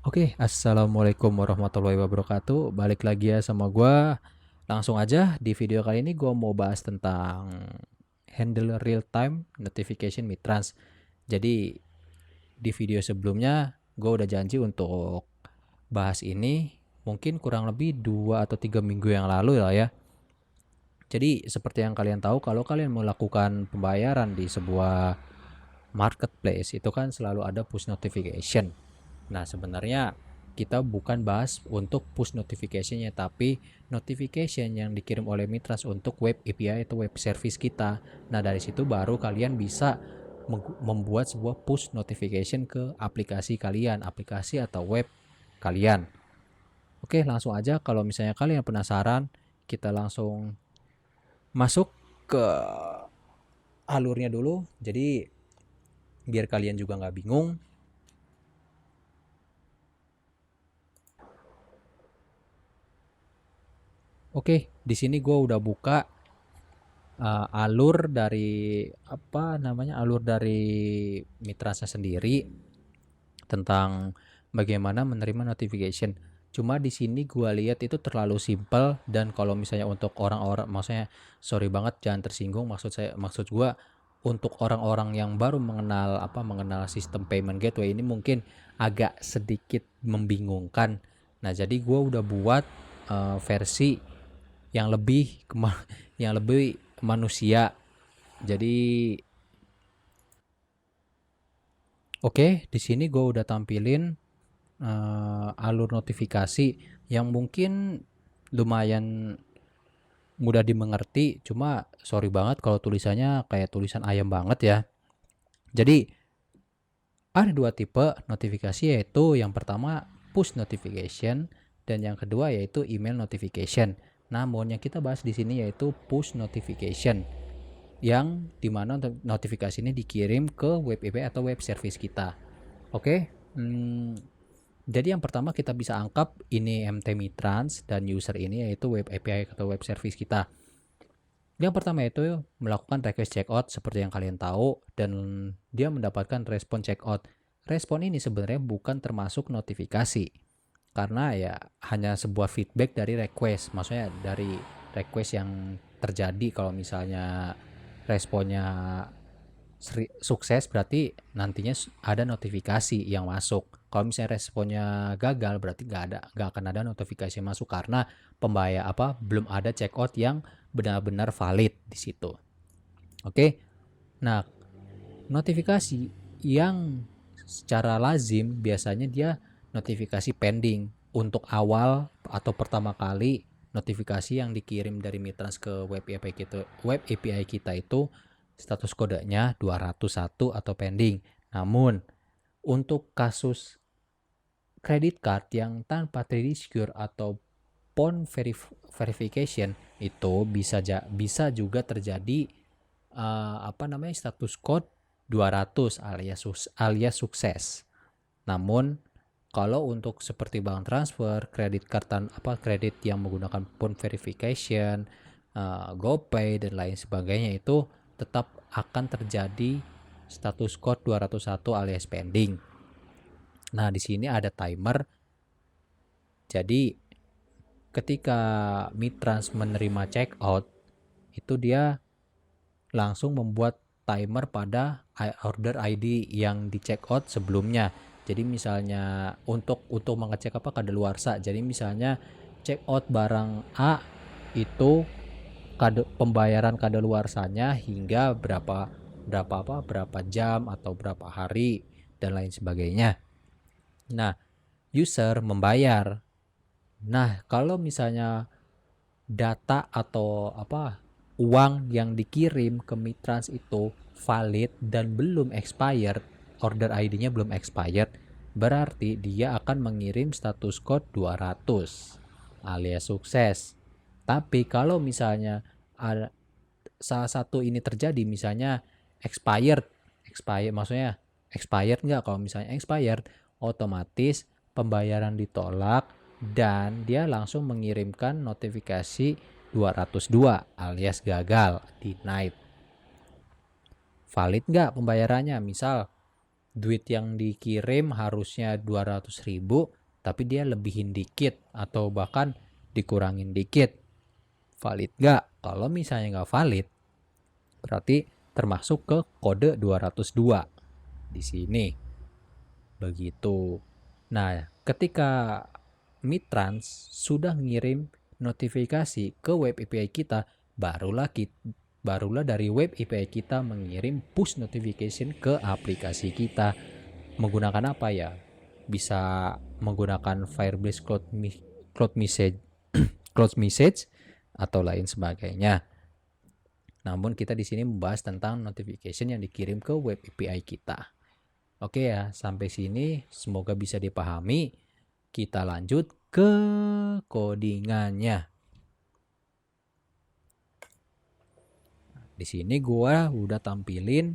Oke, assalamualaikum warahmatullahi wabarakatuh. Balik lagi ya sama gua. Langsung aja di video kali ini gua mau bahas tentang handle real time notification Mitrans. Jadi di video sebelumnya gua udah janji untuk bahas ini mungkin kurang lebih 2 atau 3 minggu yang lalu ya. Jadi seperti yang kalian tahu, kalau kalian melakukan pembayaran di sebuah marketplace itu kan selalu ada push notification. Nah, sebenarnya kita bukan bahas untuk push notification-nya, tapi notification yang dikirim oleh Mitras untuk web API atau web service kita. Nah, dari situ baru kalian bisa membuat sebuah push notification ke aplikasi kalian, aplikasi atau web kalian. Oke, langsung aja. Kalau misalnya kalian penasaran, kita langsung masuk ke alurnya dulu. Jadi biar kalian juga nggak bingung. Oke, di sini gue udah buka alur dari alur dari mitranya sendiri tentang bagaimana menerima notification. Cuma di sini gue lihat itu terlalu simpel, dan kalau misalnya untuk orang-orang, maksudnya sorry banget jangan tersinggung, maksud gue untuk orang-orang yang baru mengenal sistem payment gateway ini mungkin agak sedikit membingungkan. Nah, jadi gue udah buat versi yang lebih yang lebih manusia. Jadi oke, di sini gue udah tampilin alur notifikasi yang mungkin lumayan mudah dimengerti. Cuma sorry banget kalau tulisannya kayak tulisan ayam banget ya. Jadi ada dua tipe notifikasi, yaitu yang pertama push notification dan yang kedua yaitu email notification. Namun yang kita bahas di sini yaitu push notification, yang dimana notifikasi ini dikirim ke web API atau web service kita. Oke, jadi yang pertama kita bisa angkat ini MT Mitrans dan user ini yaitu web API atau web service kita. Yang pertama itu melakukan request checkout seperti yang kalian tahu, dan dia mendapatkan respon checkout. Respon ini sebenarnya bukan termasuk notifikasi karena ya hanya sebuah feedback dari request, maksudnya dari request yang terjadi. Kalau misalnya responnya sukses, berarti nantinya ada notifikasi yang masuk. Kalau misalnya responnya gagal, berarti nggak akan ada notifikasi masuk karena belum ada checkout yang benar-benar valid di situ. Oke, nah notifikasi yang secara lazim biasanya dia notifikasi pending untuk awal atau pertama kali. Notifikasi yang dikirim dari Mitrans ke web API kita itu status kodenya 201 atau pending. Namun untuk kasus credit card yang tanpa 3D Secure atau PON verification itu bisa juga terjadi status code 200 alias sukses. Namun kalau untuk seperti bank transfer, kredit kredit yang menggunakan PON verification, GoPay dan lain sebagainya, itu tetap akan terjadi status code 201 alias pending. Nah, di sini ada timer. Jadi ketika Mitrans menerima checkout, itu dia langsung membuat timer pada order ID yang di checkout sebelumnya. Jadi misalnya untuk mengecek kadaluarsa. Jadi misalnya checkout barang A itu pembayaran kadaluarsanya hingga berapa jam atau berapa hari dan lain sebagainya. Nah, user membayar. Nah, kalau misalnya data atau uang yang dikirim ke Mitrans itu valid dan belum expired, order ID-nya belum expired, berarti dia akan mengirim status code 200 alias sukses. Tapi kalau misalnya ada salah satu ini terjadi, misalnya expired maksudnya expired nggak? Kalau misalnya expired, otomatis pembayaran ditolak dan dia langsung mengirimkan notifikasi 202 alias gagal, denied. Valid nggak pembayarannya? Misal duit yang dikirim harusnya 200.000 tapi dia lebihin dikit atau bahkan dikurangin dikit, valid nggak? Kalau misalnya nggak valid, berarti termasuk ke kode 202 di sini. Begitu. Nah, ketika Mitrans sudah ngirim notifikasi ke web API kita, barulah dari web API kita mengirim push notification ke aplikasi kita. Menggunakan apa ya? Bisa menggunakan Firebase Cloud Message, Cloud Message atau lain sebagainya. Namun kita di sini membahas tentang notification yang dikirim ke web API kita. Oke ya, sampai sini semoga bisa dipahami. Kita lanjut ke codingannya. Di sini gua udah tampilin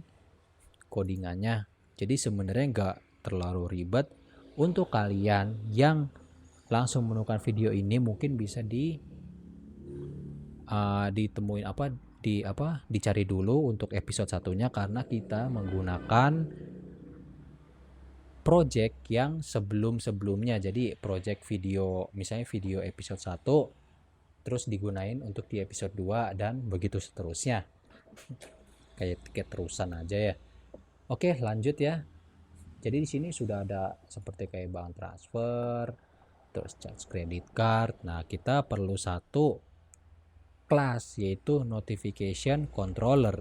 codingannya. Jadi sebenarnya nggak terlalu ribet. Untuk kalian yang langsung menemukan video ini mungkin bisa ditemuin dicari dulu untuk episode satunya, karena kita menggunakan project yang sebelum-sebelumnya. Jadi project video, misalnya video episode 1 terus digunain untuk di episode 2 dan begitu seterusnya. Kayak terusan aja ya. Oke, lanjut ya. Jadi di sini sudah ada seperti kayak bank transfer, terus charge credit card. Nah, kita perlu satu kelas yaitu notification controller.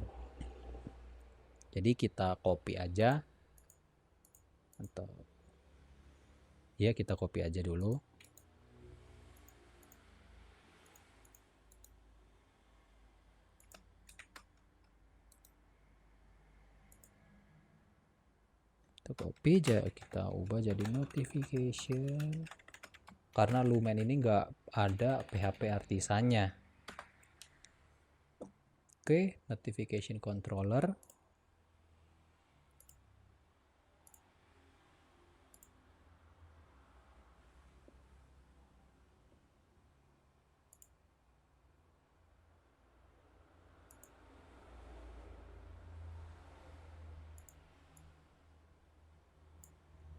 Jadi kita copy aja, atau ya kita copy aja dulu. Kita copy aja, kita ubah jadi notification, karena Lumen ini nggak ada PHP artisannya. Oke, notification controller.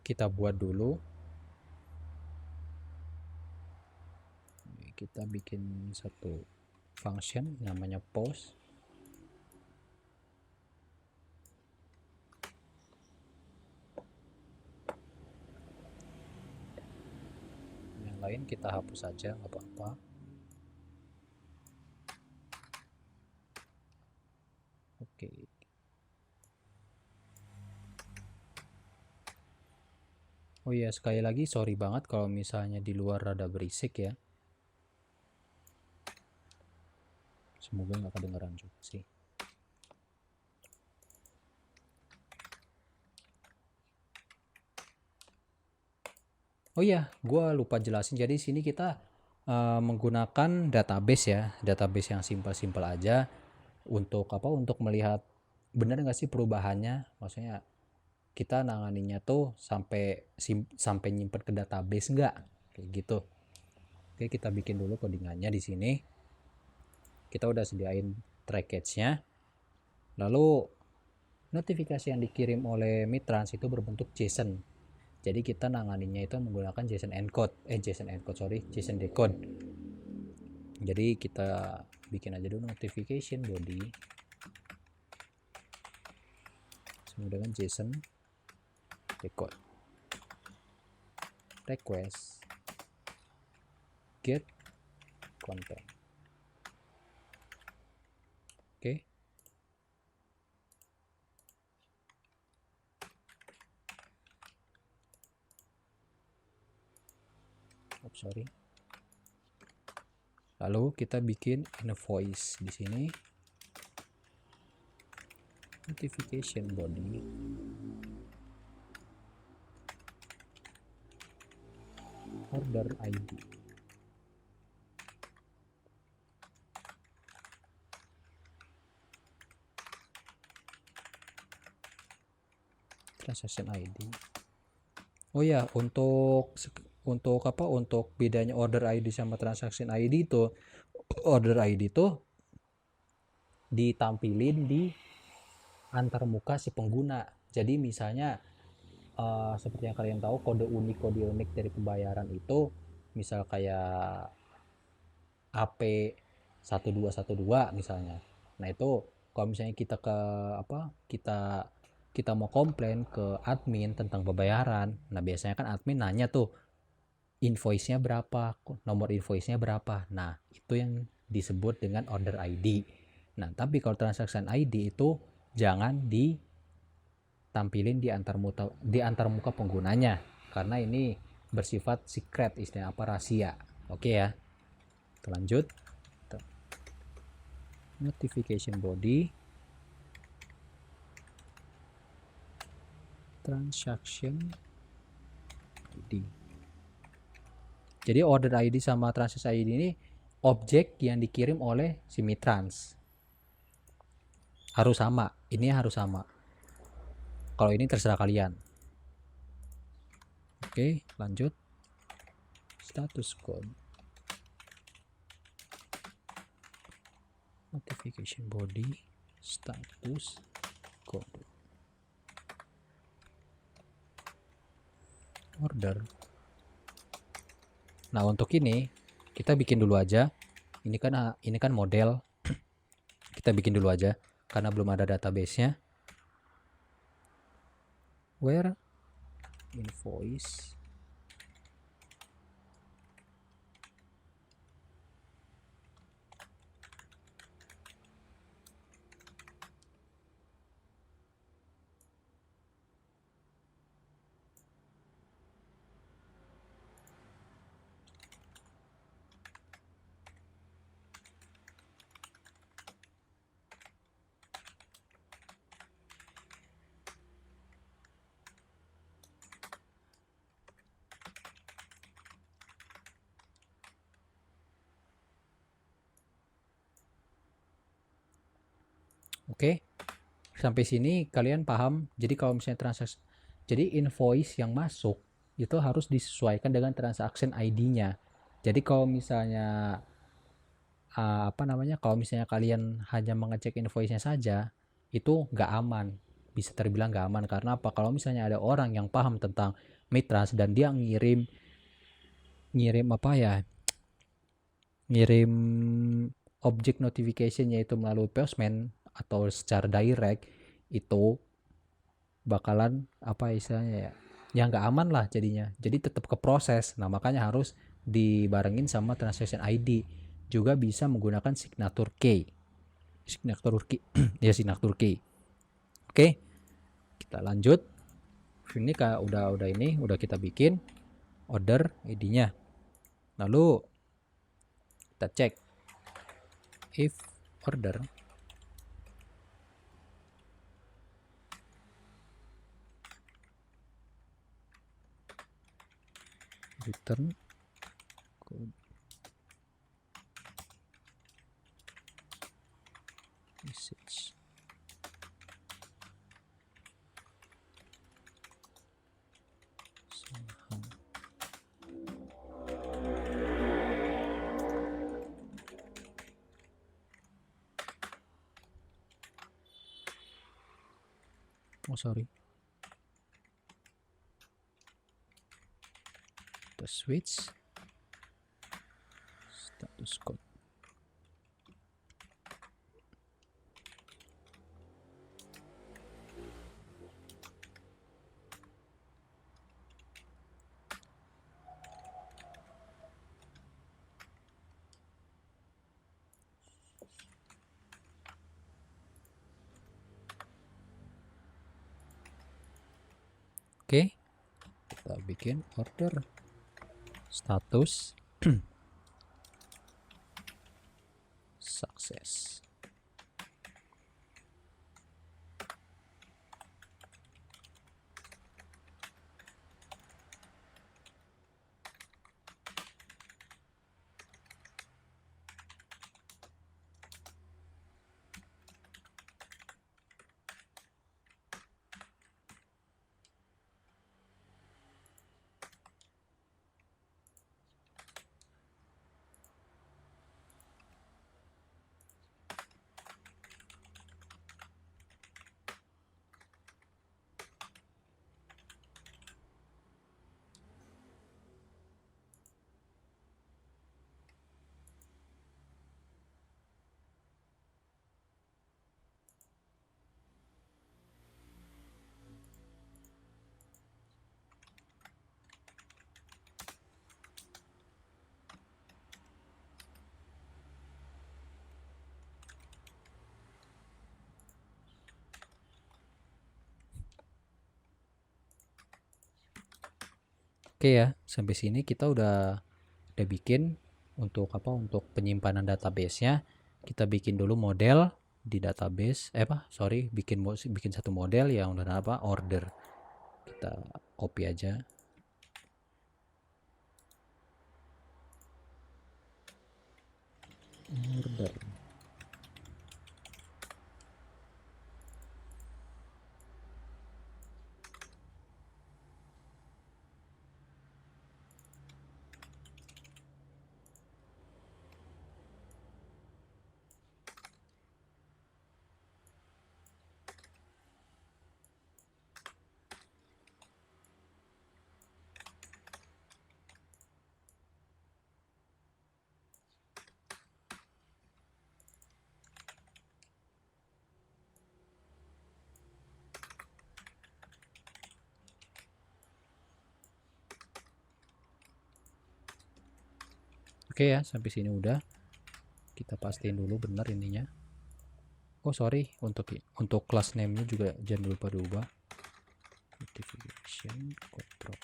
Kita buat dulu. Kita bikin satu function namanya post. Yang lain kita hapus saja, nggak apa-apa. Oke. Oh iya, sekali lagi sorry banget kalau misalnya di luar rada berisik ya. Semoga nggak kedengeran juga sih. Oh iya, gue lupa jelasin. Jadi sini kita menggunakan database ya, database yang simpel-simpel aja. Untuk apa? Untuk melihat benar nggak sih perubahannya. Maksudnya kita nanganinya tuh sampai nyimpen ke database nggak, kayak gitu. Oke, kita bikin dulu codingannya di sini. Kita udah sediain trackage-nya. Lalu notifikasi yang dikirim oleh Mitrans itu berbentuk JSON. Jadi kita nanganinnya itu menggunakan JSON decode. Jadi kita bikin aja dulu notification body sama dengan JSON decode request get content. Oke. Sorry. Lalu kita bikin invoice di sini. Notification body. Order ID. Transaction ID. Oh ya, untuk apa? Untuk bedanya order ID sama transaction ID itu, order ID itu ditampilin di antar muka si pengguna. Jadi misalnya seperti yang kalian tahu, kode unik dari pembayaran itu misal kayak AP1212 misalnya. Nah itu kalau misalnya kita ke apa kita mau komplain ke admin tentang pembayaran, nah biasanya kan admin nanya tuh invoice-nya berapa, nomor invoice-nya berapa. Nah itu yang disebut dengan order ID. Nah tapi kalau transaction ID itu jangan ditampilin di antar muka penggunanya, karena ini bersifat secret, istilah apa, rahasia. Oke ya, kita lanjut. Notification body, transaction ID. Jadi order ID sama transaction ID ini objek yang dikirim oleh si Mitrans. Harus sama, ini harus sama. Kalau ini terserah kalian. Oke, lanjut. Status code. Notification body, status code. Order. Nah, untuk ini kita bikin dulu aja. Ini kan model. Kita bikin dulu aja karena belum ada database-nya. Where invoice Oke, sampai sini kalian paham. Jadi kalau misalnya transaksi, jadi invoice yang masuk itu harus disesuaikan dengan transaction ID-nya. Jadi kalau misalnya kalau misalnya kalian hanya mengecek invoice-nya saja, itu nggak aman. Bisa terbilang nggak aman karena apa? Kalau misalnya ada orang yang paham tentang Mitras dan dia ngirim ngirim apa ya? Ngirim objek notification yaitu melalui postman atau secara direct, itu bakalan apa istilahnya ya, yang nggak aman lah jadinya. Jadi tetap ke proses. Nah makanya harus dibarengin sama transaction ID. Juga bisa menggunakan signature key. Ya signature key. Oke, kita lanjut. Ini udah kita bikin order ID-nya. Lalu kita cek if order return code message. Oh sorry, kita switch status code. Oke, kita bikin order status sukses. Oke ya, sampai sini kita udah bikin untuk apa? Untuk penyimpanan database-nya. Kita bikin dulu model di database. Bikin satu model yang udah apa? Order. Kita copy aja. Order. Oke ya, sampai sini udah. Kita pastiin dulu benar ininya. Oh sorry, untuk class name-nya juga jangan lupa diubah. Notification control.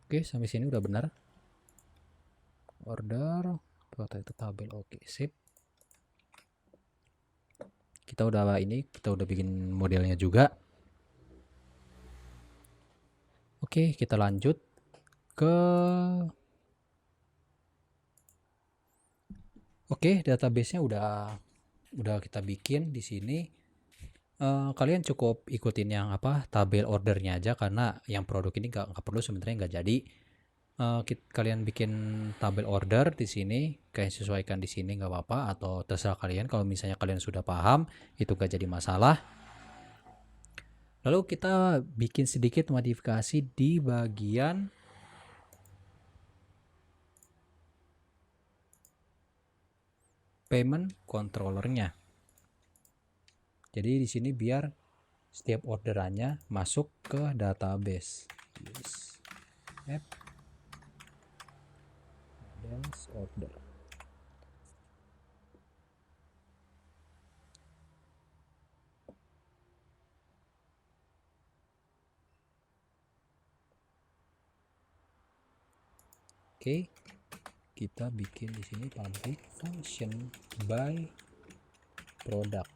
Oke, sampai sini udah benar. Order, itu tabel. Oke, sip. Kita udah bikin modelnya juga. Oke, kita lanjut ke database-nya udah kita bikin di sini. Kalian cukup ikutin yang tabel ordernya aja, karena yang produk ini nggak perlu sebenarnya, nggak jadi. Kalian bikin tabel order di sini, kalian sesuaikan di sini nggak apa-apa, atau terserah kalian. Kalau misalnya kalian sudah paham, itu nggak jadi masalah. Lalu kita bikin sedikit modifikasi di bagian payment controllernya. Jadi di sini biar setiap orderannya masuk ke database. App order. Oke, kita bikin di sini public function by product.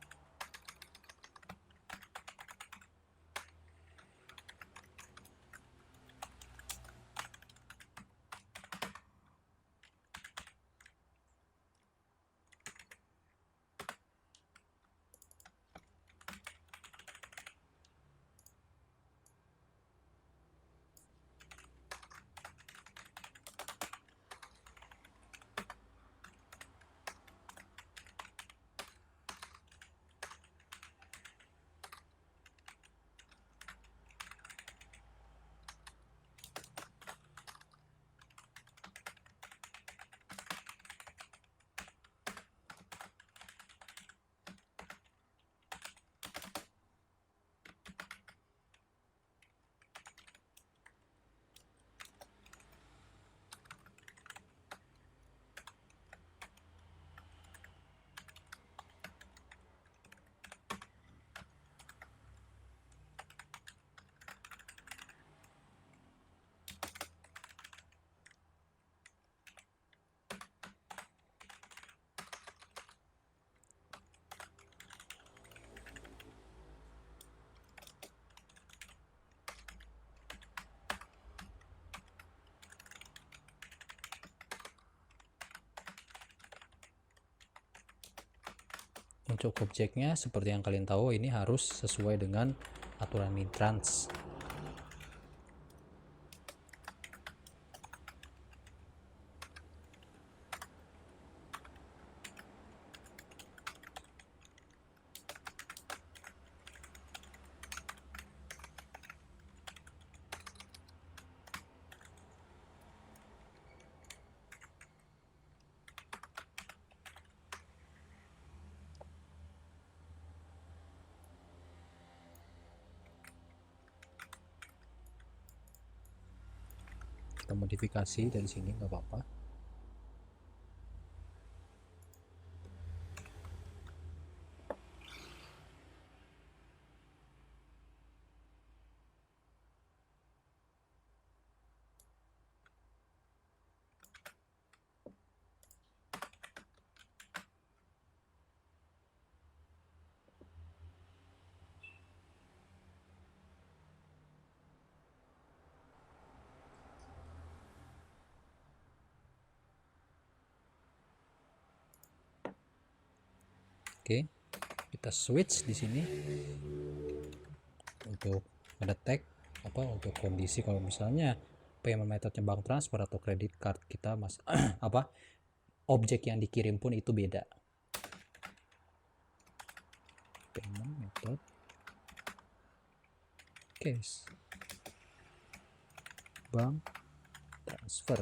Untuk objeknya seperti yang kalian tahu, ini harus sesuai dengan aturan Mintrans. kita modifikasi dari sini, nggak apa-apa. Oke, kita switch di sini untuk ngedetek untuk kondisi kalau misalnya payment methodnya bank transfer atau kredit card kita objek yang dikirim pun itu beda. Payment method case bank transfer.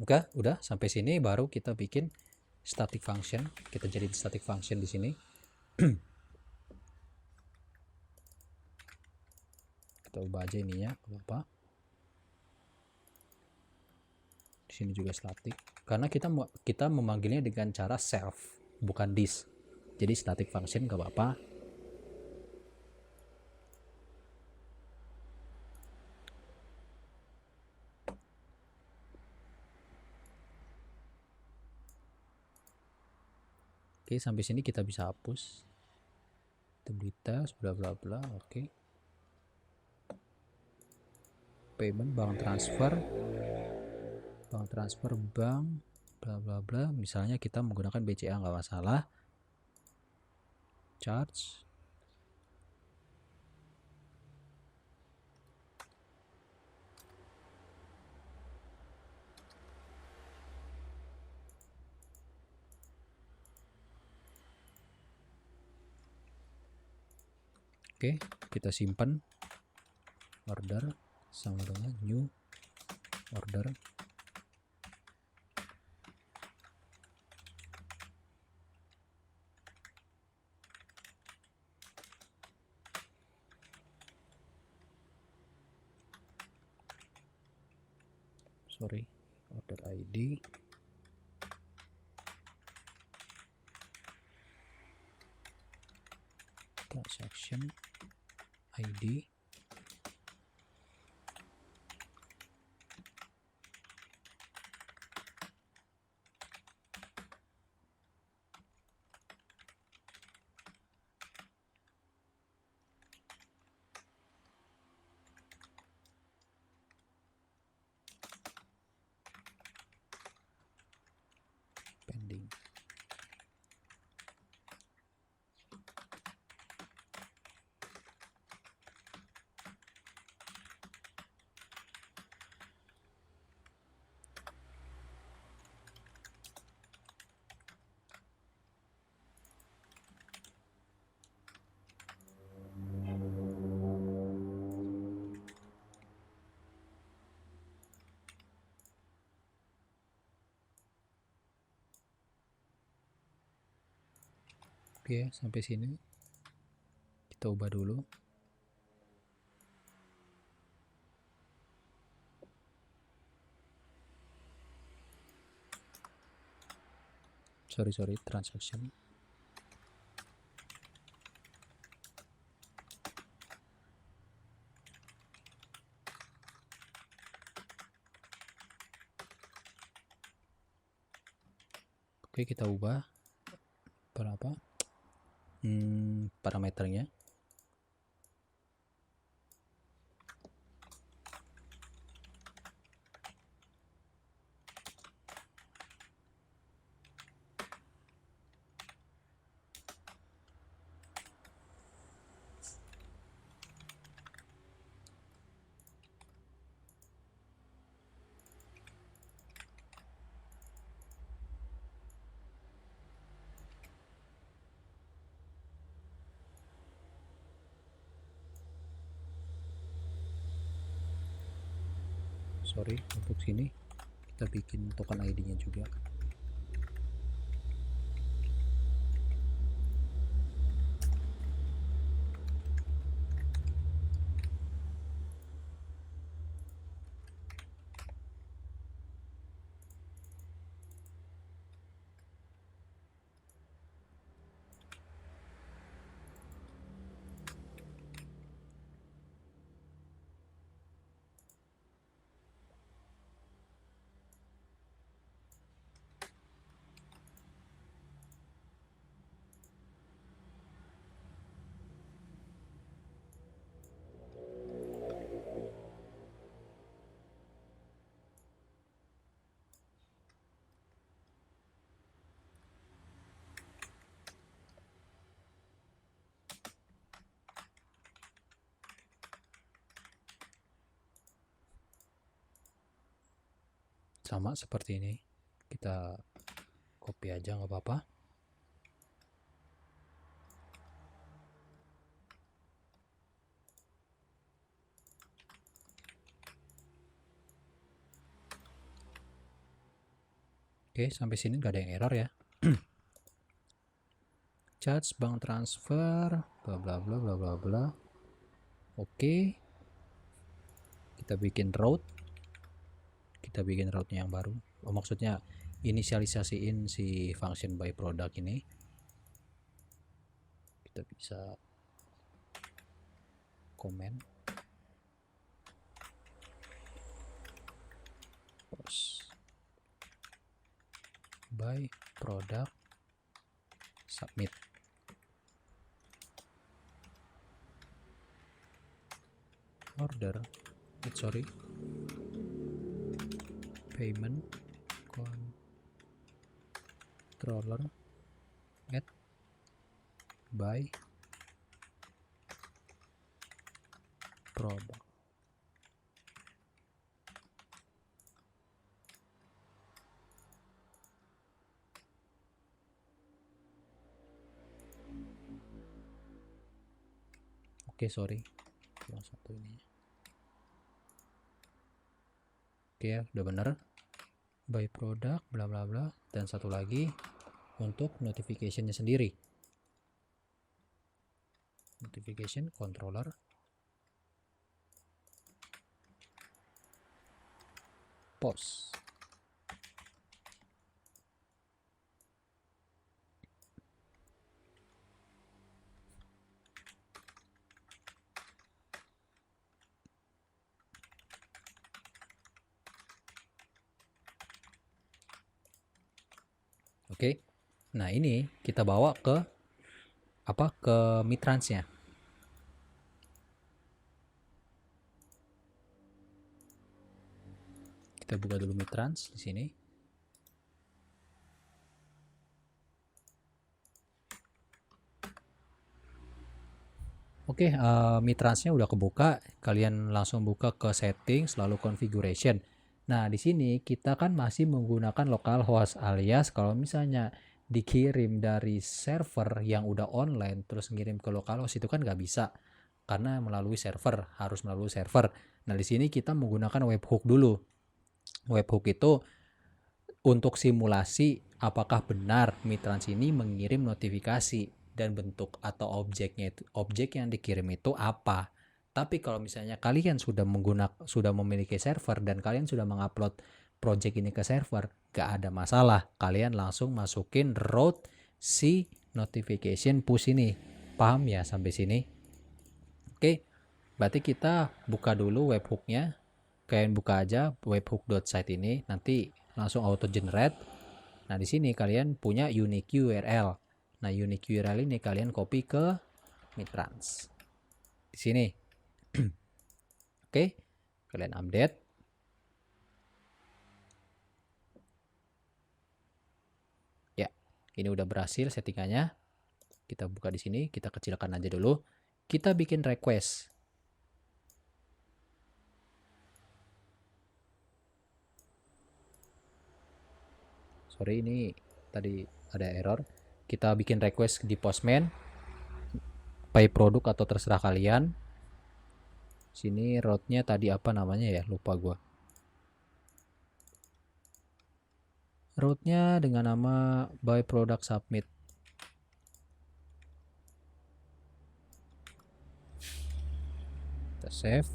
Oke, udah sampai sini baru kita bikin static function. Kita jadi static function di sini. Kita ubah aja ininya, apa? Di sini juga static. Karena kita memanggilnya dengan cara self, bukan this. Jadi static function gak apa-apa. Oke, sampai sini kita bisa hapus. Details bla bla bla. Oke. Payment bank transfer bank bla bla bla. Misalnya kita menggunakan BCA nggak masalah. Charge. Oke, kita simpan order sama dengan new order. Order ID, transaction ID, pending. Oke, sampai sini kita ubah dulu. Sorry, transaction. Oke, kita ubah berapa parameternya. Sorry, untuk sini kita bikin token ID-nya juga. Sama seperti ini, kita copy aja nggak apa-apa. Oke, sampai sini nggak ada yang error ya. Charge bank transfer bla bla bla bla bla bla. Oke, kita bikin route yang baru. Maksudnya inisialisasiin si function by product ini. Kita bisa komen post by product submit. Order, sorry, payment controller add by product. Oke, sorry, yang satu ini. Oke ya, udah bener. By product bla bla bla, dan satu lagi untuk notificationnya sendiri. Notification controller post. Oke. Nah, ini kita bawa ke Mitrans-nya. Kita buka dulu Mitrans di sini. Oke, Mitrans-nya udah kebuka. Kalian langsung buka ke settings lalu configuration. Nah, di sini kita kan masih menggunakan localhost, alias kalau misalnya dikirim dari server yang udah online terus ngirim ke localhost itu kan nggak bisa karena harus melalui server. Nah, di sini kita menggunakan webhook dulu. Webhook itu untuk simulasi apakah benar Mitrans ini mengirim notifikasi. dan bentuk atau objeknya itu, objek yang dikirim itu apa. Tapi kalau misalnya kalian sudah memiliki server dan kalian sudah mengupload project ini ke server, gak ada masalah. Kalian langsung masukin route si notification push ini. Paham ya sampai sini? Oke, berarti kita buka dulu webhooknya. Kalian buka aja webhook.site ini, nanti langsung auto generate. Nah, di sini kalian punya unique URL. Nah, unique URL ini kalian copy ke Mitrans. Di sini. Oke, kalian update. Ya, ini udah berhasil settingannya. Kita buka di sini, kita kecilkan aja dulu. Kita bikin request. Sorry, ini tadi ada error. Kita bikin request di Postman, by produk atau terserah kalian. Sini route-nya tadi apa namanya ya, lupa gua. Route-nya dengan nama by product submit. Kita save.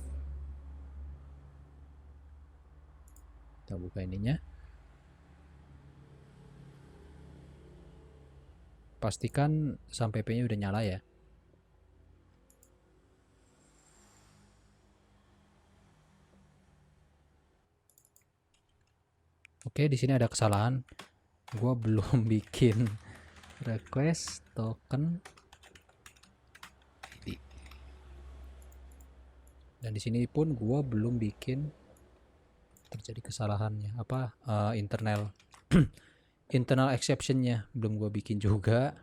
Kita buka ininya. Pastikan sampai P-nya udah nyala ya. Oke, di sini ada kesalahan. Gua belum bikin request token ID. Dan di sini pun gua belum bikin, terjadi kesalahannya apa, internal internal exceptionnya belum gua bikin juga.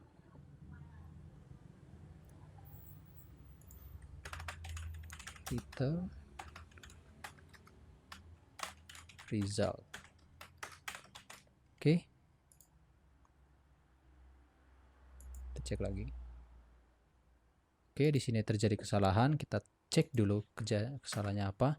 Kita result. Oke. Kita cek lagi. Oke, di sini terjadi kesalahan. Kita cek dulu kesalahannya apa.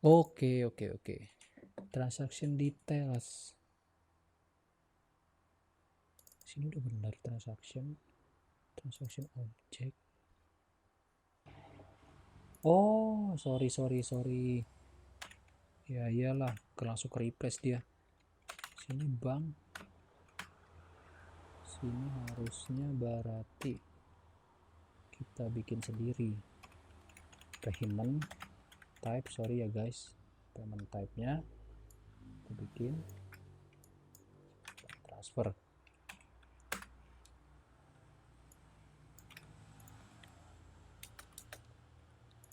Oke. Transaction details. Sini udah benar transaction object. Oh, sorry. Ya iyalah, langsung ke replace dia. Sini bank. Sini harusnya berarti kita bikin sendiri. Payment type, sorry ya guys. Payment type-nya kita bikin transfer.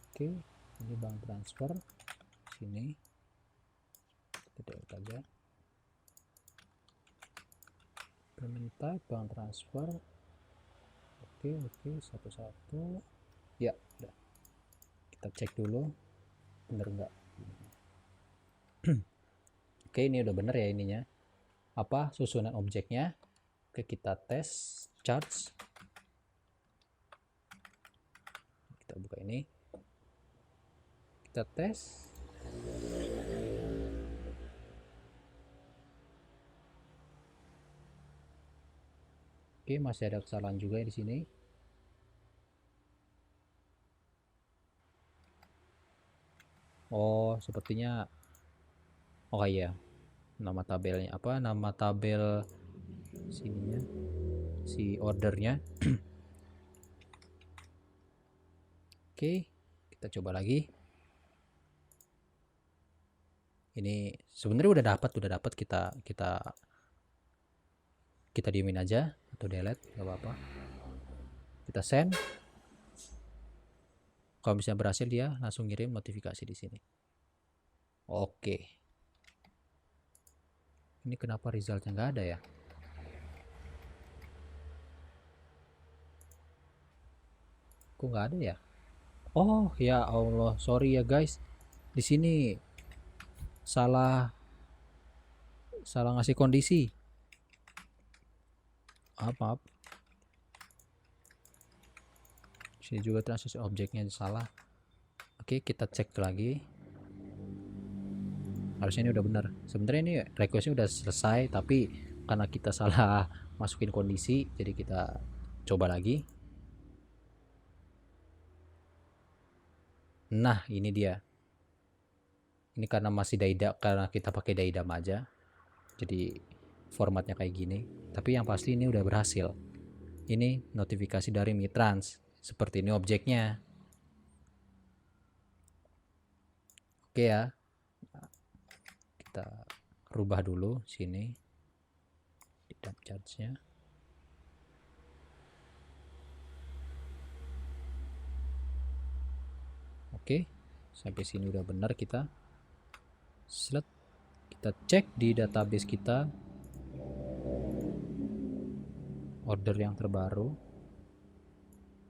Oke, ini bank transfer. Sini kita delete aja. Payment type bank transfer. Oke, satu-satu. Ya, udah. Kita cek dulu bener nggak. Oke, ini udah bener ya ininya. Apa susunan objeknya. Oke, kita tes charts. Kita buka ini. Kita tes. Oke, masih ada kesalahan juga di sini. Oh, sepertinya oh iya. Nama tabelnya apa? Nama tabel sininya. Si ordernya. Oke, kita coba lagi. Ini sebenarnya udah dapat kita diemin aja atau delete nggak apa-apa. Kita send. Kalau misalnya berhasil dia langsung ngirim notifikasi di sini. Oke. Ini kenapa resultnya nggak ada ya? Kok nggak ada ya? Oh ya Allah, sorry ya guys. Di sini salah salah ngasih kondisi. Maaf. Sini juga transaksi objeknya salah. Oke, kita cek lagi. Harusnya ini udah benar. Sebenarnya ini requestnya udah selesai, tapi karena kita salah masukin kondisi, jadi kita coba lagi. Nah, ini dia. Ini karena masih daidam, karena kita pakai daidam aja. Jadi formatnya kayak gini. Tapi yang pasti ini udah berhasil. Ini notifikasi dari Mitrans. Seperti ini objeknya. Oke ya. Kita rubah dulu sini di dump charge-nya. Oke. Sampai sini udah benar kita. Set. Kita cek di database kita order yang terbaru.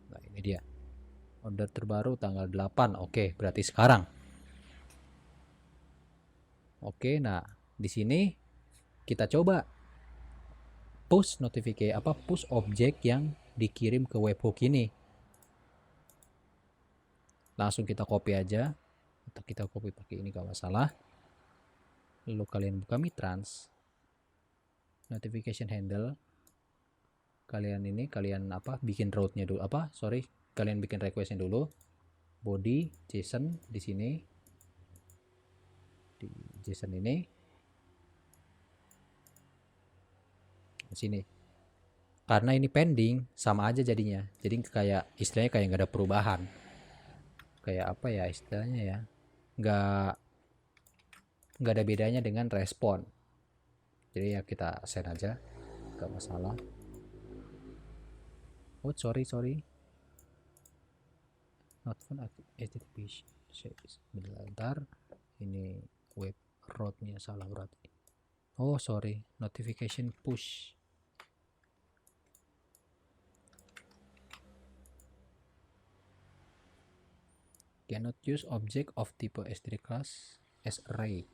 Nah, ini dia. Order terbaru tanggal 8. Oke, berarti sekarang. Oke, nah di sini kita coba push notifikasi push objek yang dikirim ke webhook ini. Langsung kita copy aja atau kita copy pakai ini kalau salah. Lalu kalian buka Mitrans notification handle. Kalian bikin route-nya dulu kalian bikin request-nya dulu. Body JSON di sini. Di JSON ini. Di sini. Karena ini pending, sama aja jadinya. Jadi kayak istilahnya kayak nggak ada perubahan. Kayak apa ya istilahnya ya? Nggak ada bedanya dengan respon. Jadi ya kita send aja, nggak masalah. Oh sorry. Not found HTTP. Bentar, ini web route-nya salah berarti. Oh sorry, notification push. Cannot use object of type S3 class as array.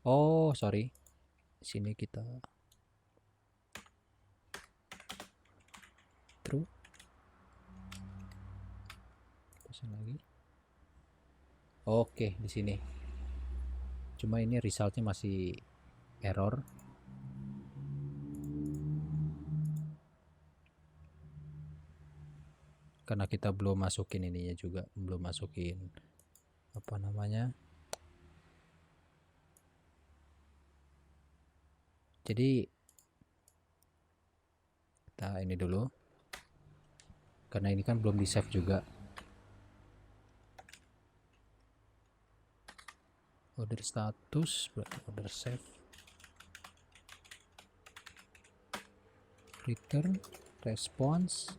Oh sorry, sini kita true. Pasang lagi. Oke, di sini. Cuma ini resultnya masih error. Karena kita belum masukin ininya juga, belum masukin apa namanya. Jadi kita ini dulu. Karena ini kan belum di save juga. Order status berarti order save. Return response.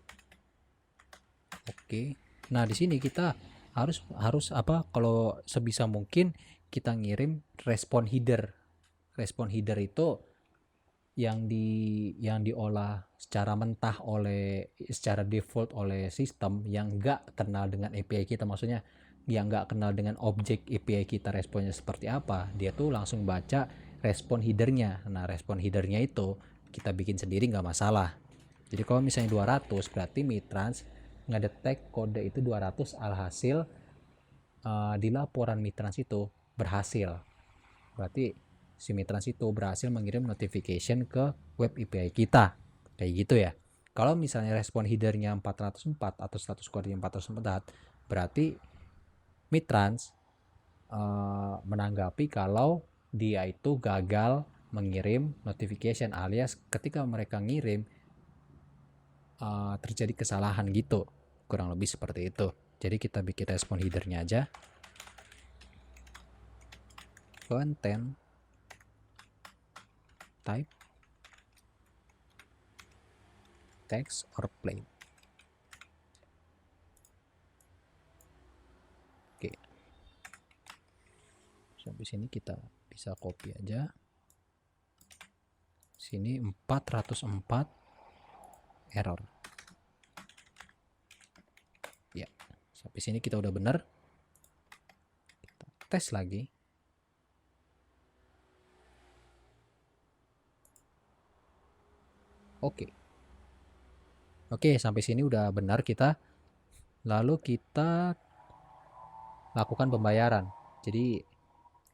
Oke. Nah, di sini kita harus kalau sebisa mungkin kita ngirim respon header. Respon header itu yang diolah secara mentah secara default oleh sistem yang enggak kenal dengan API kita, maksudnya yang enggak kenal dengan objek API kita responnya seperti apa, dia tuh langsung baca respon headernya. Nah, respon headernya itu kita bikin sendiri nggak masalah. Jadi kalau misalnya 200 berarti Mitrans ngedetek kode itu 200, alhasil di laporan Mitrans itu berhasil. Berarti si Mitrans itu berhasil mengirim notification ke web API kita. Kayak gitu ya. Kalau misalnya respon headernya 404 atau status code-nya 404, berarti Mitrans menanggapi kalau dia itu gagal mengirim notification, alias ketika mereka ngirim terjadi kesalahan gitu. Kurang lebih seperti itu. Jadi kita bikin respon headernya aja. Content type text or plain. Oke. Sampai sini kita bisa copy aja. Sini 404 error. Ya, sampai sini kita udah bener. Kita tes lagi. Oke. Oke, sampai sini udah benar kita. Lalu kita lakukan pembayaran. Jadi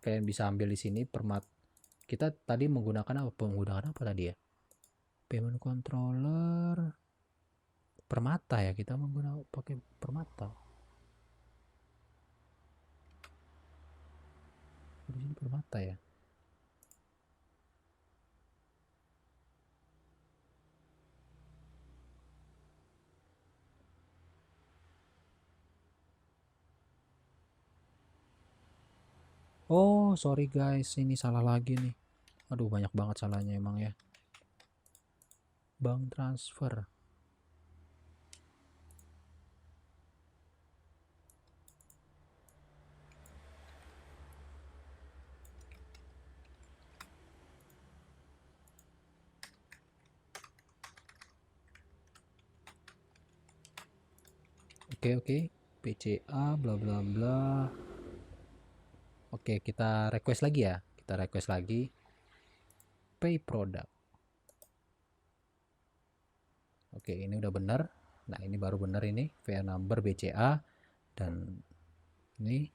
kalian bisa ambil di sini kita tadi menggunakan apa? Menggunakan apa tadi ya? Payment controller Permata ya, kita menggunakan pakai Permata. Di sini Permata ya. Oh, sorry guys, ini salah lagi nih. Aduh, banyak banget salahnya emang ya. Bank transfer. Oke, PCA bla bla bla. Oke, kita request lagi ya. Kita request lagi pay product. Oke, ini udah benar. Nah, ini baru benar ini VN number BCA, dan ini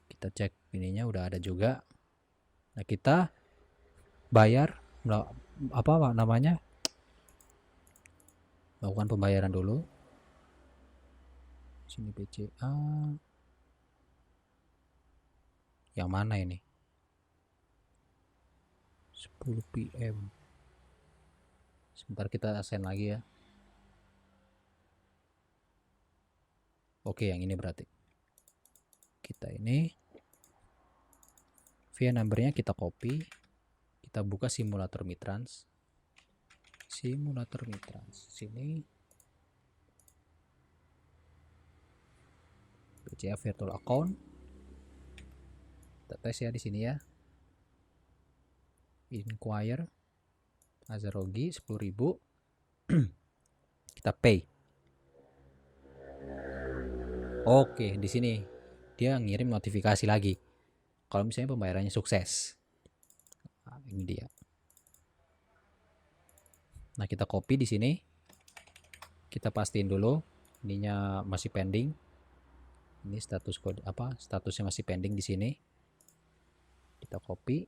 kita cek ininya udah ada juga. Nah, kita bayar apa namanya? Lakukan pembayaran dulu. Sini BCA. Yang mana ini? 10 PM. Sebentar kita send lagi ya. Oke, yang ini berarti. Kita ini VN numbernya kita copy. Kita buka simulator Mitrans. Sini BCA virtual account. Kita tes ya di sini ya. Inquire Azarogi 10.000. Kita pay. Oke, di sini dia ngirim notifikasi lagi kalau misalnya pembayarannya sukses. Nah, ini dia. Nah, kita copy di sini. Kita pastiin dulu ininya masih pending. Ini status kode apa? Statusnya masih pending di sini. Kita copy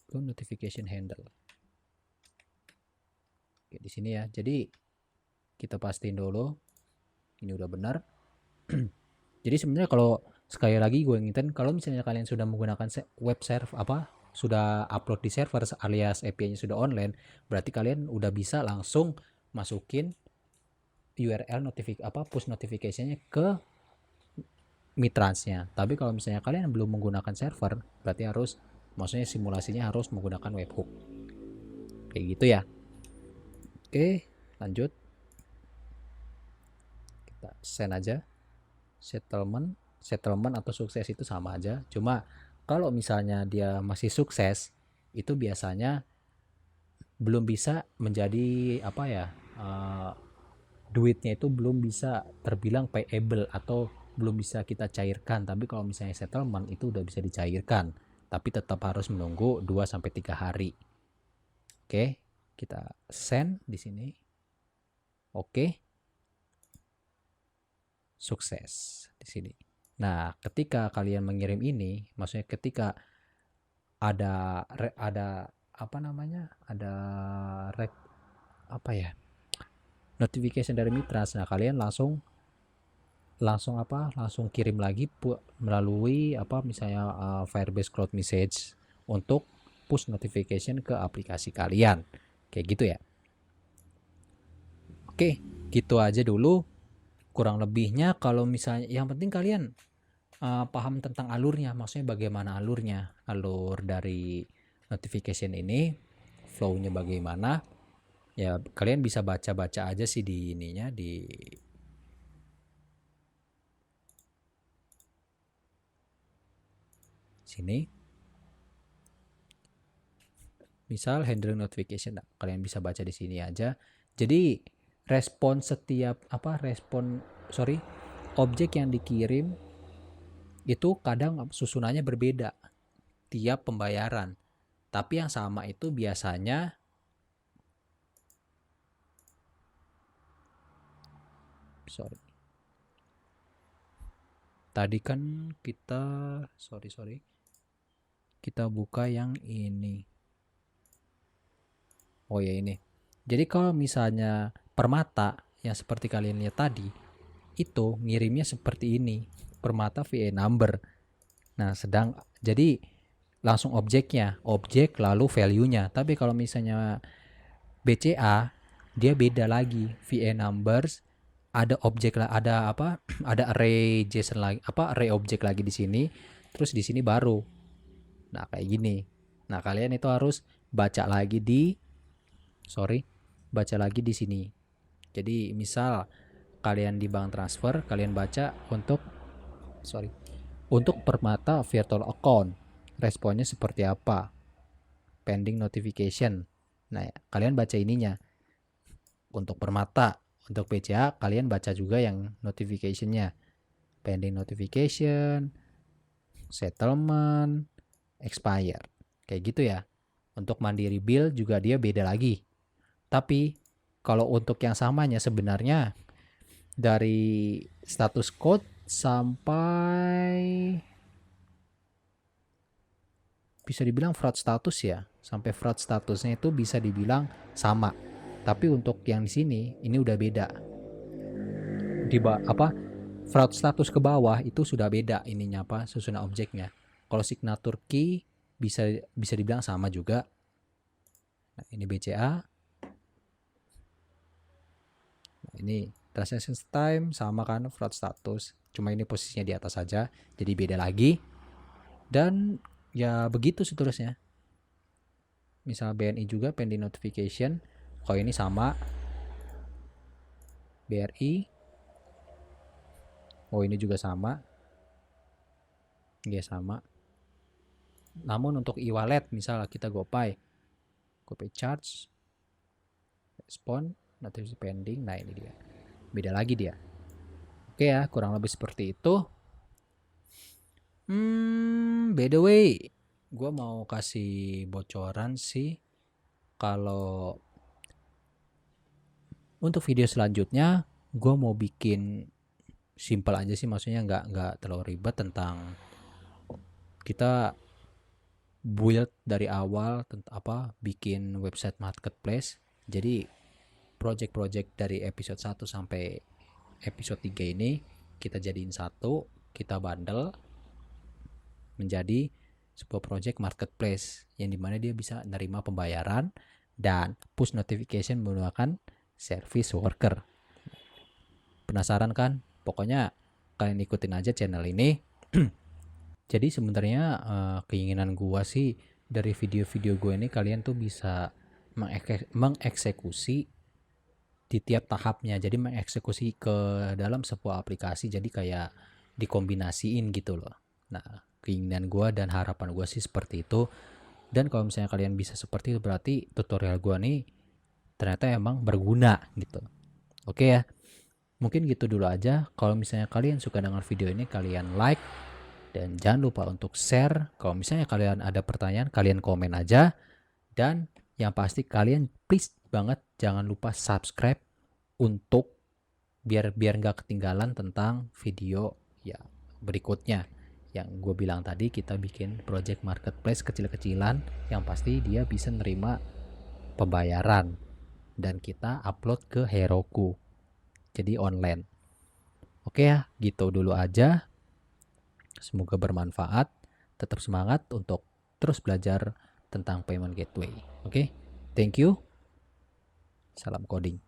ke notification handle. Oke, di sini ya. Jadi kita pastiin dulu ini udah benar. Jadi sebenarnya kalau sekali lagi gue ingetin, kalau misalnya kalian sudah menggunakan web server apa, sudah upload di server alias API-nya sudah online, berarti kalian udah bisa langsung masukin URL push notification-nya ke Mitransnya. Tapi kalau misalnya kalian belum menggunakan server, berarti maksudnya simulasinya harus menggunakan webhook. Kayak gitu ya. Oke, lanjut. Kita send aja. Settlement atau sukses itu sama aja. Cuma kalau misalnya dia masih sukses, itu biasanya belum bisa menjadi apa ya, duitnya itu belum bisa terbilang payable atau belum bisa kita cairkan. Tapi kalau misalnya settlement itu udah bisa dicairkan, tapi tetap harus menunggu 2-3 hari. Oke, kita send di sini. Oke, sukses di sini. Nah, ketika kalian mengirim ini, maksudnya ketika ada apa namanya, ada apa ya, notification dari Mitras. Nah, kalian langsung kirim lagi melalui apa misalnya Firebase Cloud Message untuk push notification ke aplikasi kalian. Kayak gitu ya. Oke, gitu aja dulu kurang lebihnya. Kalau misalnya yang penting kalian paham tentang alurnya, maksudnya bagaimana alur dari notification ini, flow-nya bagaimana. Ya kalian bisa baca-baca aja sih di ininya, di sini. Misal handling notification, nah, kalian bisa baca di sini aja. Jadi objek yang dikirim itu kadang susunannya berbeda tiap pembayaran. Tapi yang sama itu biasanya tadi kan kita kita buka yang ini. Oh ya ini. Jadi kalau misalnya Permata yang seperti kalian lihat tadi, itu ngirimnya seperti ini. Permata VA number. Nah, jadi langsung objeknya, objek lalu value-nya. Tapi kalau misalnya BCA dia beda lagi, VA numbers, ada objek lah, ada apa? Ada array JSON lagi, array objek lagi di sini, terus di sini baru. Nah, kayak gini. Nah, kalian itu harus baca lagi baca lagi di sini. Jadi misal kalian di bank transfer, kalian baca untuk Permata virtual account, responnya seperti apa, pending notification. Nah, kalian baca ininya untuk Permata. Untuk BCA kalian baca juga yang notificationnya, pending notification, settlement, expire, kayak gitu ya. Untuk Mandiri Bill juga dia beda lagi. Tapi kalau untuk yang samanya sebenarnya dari status code sampai bisa dibilang fraud status ya, sampai fraud statusnya itu bisa dibilang sama. Tapi untuk yang di sini ini udah beda. Fraud status ke bawah itu sudah beda ininya susunan objeknya. Kalau signature key bisa dibilang sama juga. Nah, ini BCA. Nah, ini transaction time sama kan fraud status. Cuma ini posisinya di atas saja, jadi beda lagi. Dan ya begitu seterusnya. Misal BNI juga pending notification, kalau ini sama. BRI, oh ini juga sama, ya sama. Namun untuk e-wallet misalnya kita GoPay charge, respon, notifikasi pending, nah ini dia, beda lagi dia. Oke ya, kurang lebih seperti itu. By the way, gue mau kasih bocoran sih, kalau untuk video selanjutnya gue mau bikin simple aja sih, maksudnya nggak terlalu ribet, tentang kita build dari awal bikin website marketplace. Jadi project-project dari episode 1 sampai episode 3 ini kita jadiin satu, kita bundle menjadi sebuah project marketplace yang dimana dia bisa nerima pembayaran dan push notification menggunakan service worker. Penasaran kan? Pokoknya kalian ikutin aja channel ini. Jadi sebenarnya keinginan gua sih dari video-video gue ini kalian tuh bisa mengeksekusi di tiap tahapnya. Jadi mengeksekusi ke dalam sebuah aplikasi, jadi kayak dikombinasiin gitu loh. Nah, keinginan gua dan harapan gua sih seperti itu. Dan kalau misalnya kalian bisa seperti itu, berarti tutorial gua nih ternyata emang berguna gitu. Oke ya, mungkin gitu dulu aja. Kalau misalnya kalian suka dengan video ini, kalian like dan jangan lupa untuk share. Kalau misalnya kalian ada pertanyaan, kalian komen aja. Dan yang pasti kalian please banget jangan lupa subscribe untuk biar nggak ketinggalan tentang video ya berikutnya. Yang gue bilang tadi, kita bikin project marketplace kecil-kecilan yang pasti dia bisa nerima pembayaran dan kita upload ke Heroku, jadi online. Oke ya, gitu dulu aja. Semoga bermanfaat. Tetap semangat untuk terus belajar tentang payment gateway. Oke, thank you. Salam coding.